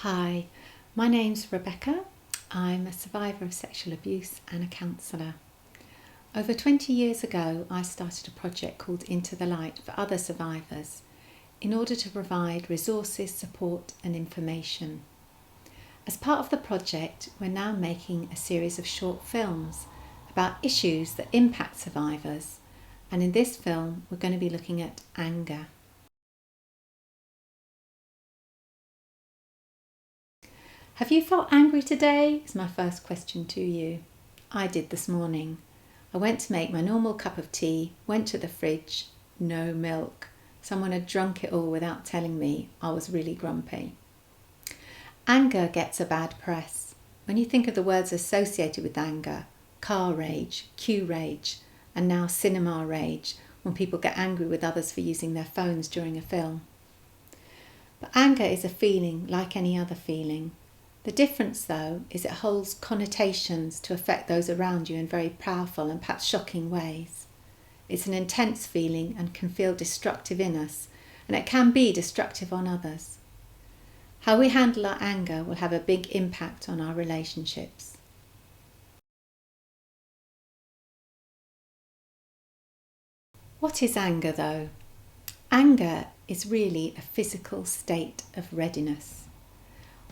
Hi, my name's Rebecca. I'm a survivor of sexual abuse and a counsellor. Over 20 years ago, I started a project called Into the Light for other survivors in order to provide resources, support and information. As part of the project, we're now making a series of short films about issues that impact survivors, and in this film we're going to be looking at anger. Have you felt angry today? Is my first question to you. I did this morning. I went to make my normal cup of tea, went to the fridge, no milk. Someone had drunk it all without telling me. I was really grumpy. Anger gets a bad press. When you think of the words associated with anger, car rage, queue rage, and now cinema rage, when people get angry with others for using their phones during a film. But anger is a feeling like any other feeling. The difference, though, is it holds connotations to affect those around you in very powerful and perhaps shocking ways. It's an intense feeling and can feel destructive in us, and it can be destructive on others. How we handle our anger will have a big impact on our relationships. What is anger, though? Anger is really a physical state of readiness.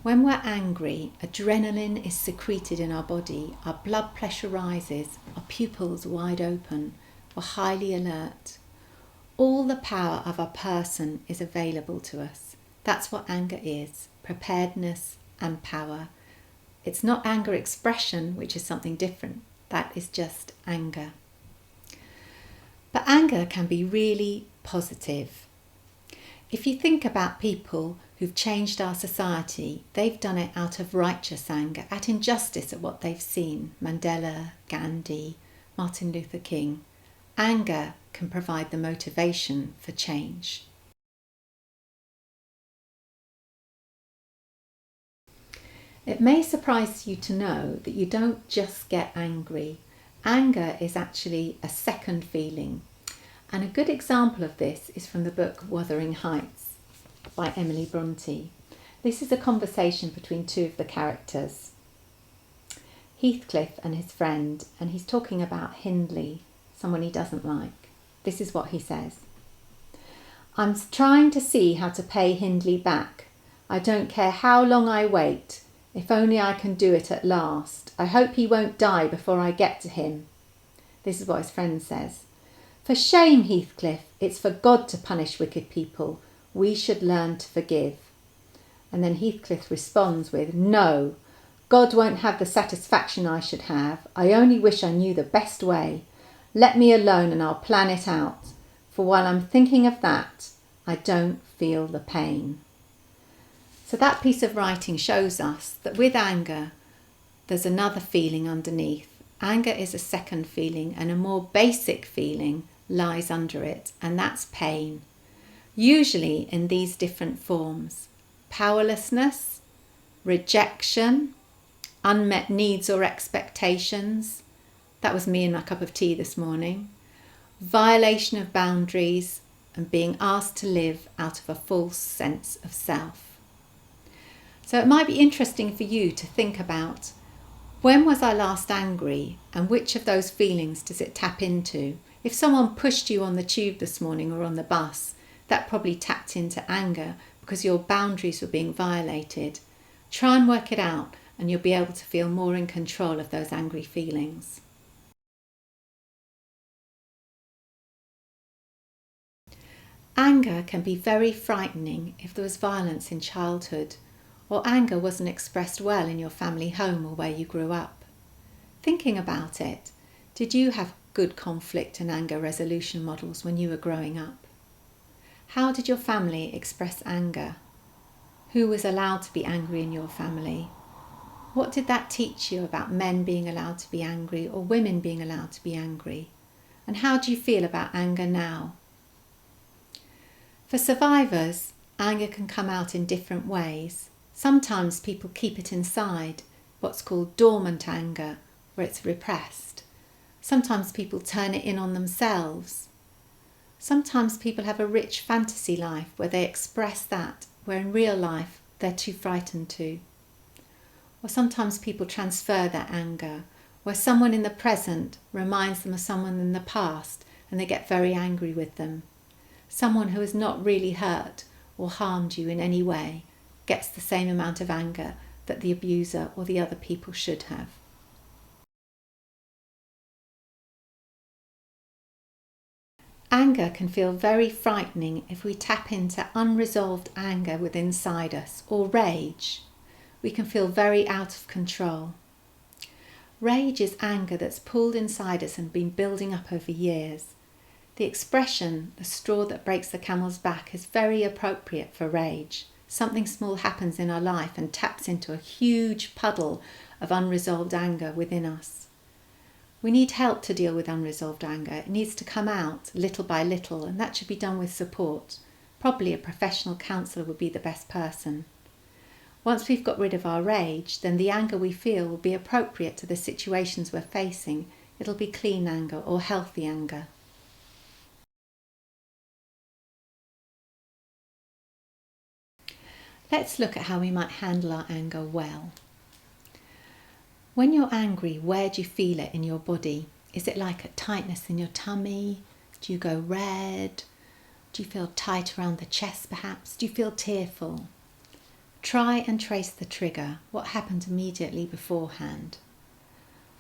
When we're angry, adrenaline is secreted in our body, our blood pressure rises, our pupils wide open, we're highly alert. All the power of a person is available to us. That's what anger is, preparedness and power. It's not anger expression, which is something different. That is just anger. But anger can be really positive. If you think about people who've changed our society, they've done it out of righteous anger, at injustice at what they've seen. Mandela, Gandhi, Martin Luther King. Anger can provide the motivation for change. It may surprise you to know that you don't just get angry. Anger is actually a second feeling. And a good example of this is from the book Wuthering Heights by Emily Bronte. This is a conversation between two of the characters, Heathcliff and his friend, and he's talking about Hindley, someone he doesn't like. This is what he says. I'm trying to see how to pay Hindley back. I don't care how long I wait, if only I can do it at last. I hope he won't die before I get to him. This is what his friend says. For shame, Heathcliff, it's for God to punish wicked people. We should learn to forgive. And then Heathcliff responds with, no, God won't have the satisfaction I should have. I only wish I knew the best way. Let me alone and I'll plan it out. For while I'm thinking of that, I don't feel the pain. So that piece of writing shows us that with anger, there's another feeling underneath. Anger is a second feeling, and a more basic feeling lies under it, and that's pain. Usually in these different forms: powerlessness, rejection, unmet needs or expectations. That was me and my cup of tea this morning. Violation of boundaries and being asked to live out of a false sense of self. So it might be interesting for you to think about, when was I last angry, and which of those feelings does it tap into? If someone pushed you on the tube this morning or on the bus, that probably tapped into anger because your boundaries were being violated. Try and work it out and you'll be able to feel more in control of those angry feelings. Anger can be very frightening if there was violence in childhood, or anger wasn't expressed well in your family home or where you grew up. Thinking about it, did you have good conflict and anger resolution models when you were growing up? How did your family express anger? Who was allowed to be angry in your family? What did that teach you about men being allowed to be angry or women being allowed to be angry? And how do you feel about anger now? For survivors, anger can come out in different ways. Sometimes people keep it inside, what's called dormant anger, where it's repressed. Sometimes people turn it in on themselves. Sometimes people have a rich fantasy life where they express that, where in real life they're too frightened to. Or sometimes people transfer their anger, where someone in the present reminds them of someone in the past and they get very angry with them. Someone who has not really hurt or harmed you in any way gets the same amount of anger that the abuser or the other people should have. Anger can feel very frightening if we tap into unresolved anger within inside us, or rage. We can feel very out of control. Rage is anger that's pulled inside us and been building up over years. The expression, the straw that breaks the camel's back, is very appropriate for rage. Something small happens in our life and taps into a huge puddle of unresolved anger within us. We need help to deal with unresolved anger. It needs to come out little by little, and that should be done with support. Probably a professional counsellor would be the best person. Once we've got rid of our rage, then the anger we feel will be appropriate to the situations we're facing. It'll be clean anger or healthy anger. Let's look at how we might handle our anger well. When you're angry, where do you feel it in your body? Is it like a tightness in your tummy? Do you go red? Do you feel tight around the chest perhaps? Do you feel tearful? Try and trace the trigger. What happened immediately beforehand?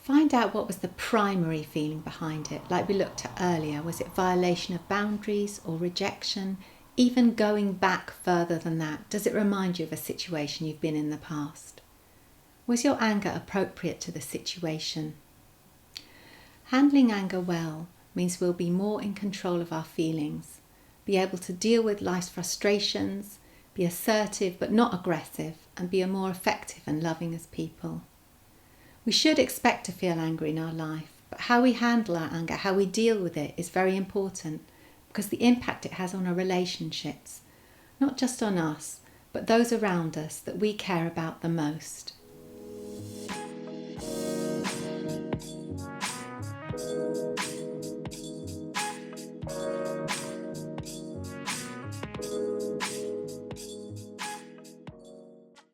Find out what was the primary feeling behind it, like we looked at earlier. Was it violation of boundaries or rejection? Even going back further than that, does it remind you of a situation you've been in the past? Was your anger appropriate to the situation? Handling anger well means we'll be more in control of our feelings, be able to deal with life's frustrations, be assertive but not aggressive, and be more effective and loving as people. We should expect to feel angry in our life, but how we handle our anger, how we deal with it, is very important, because the impact it has on our relationships, not just on us, but those around us that we care about the most.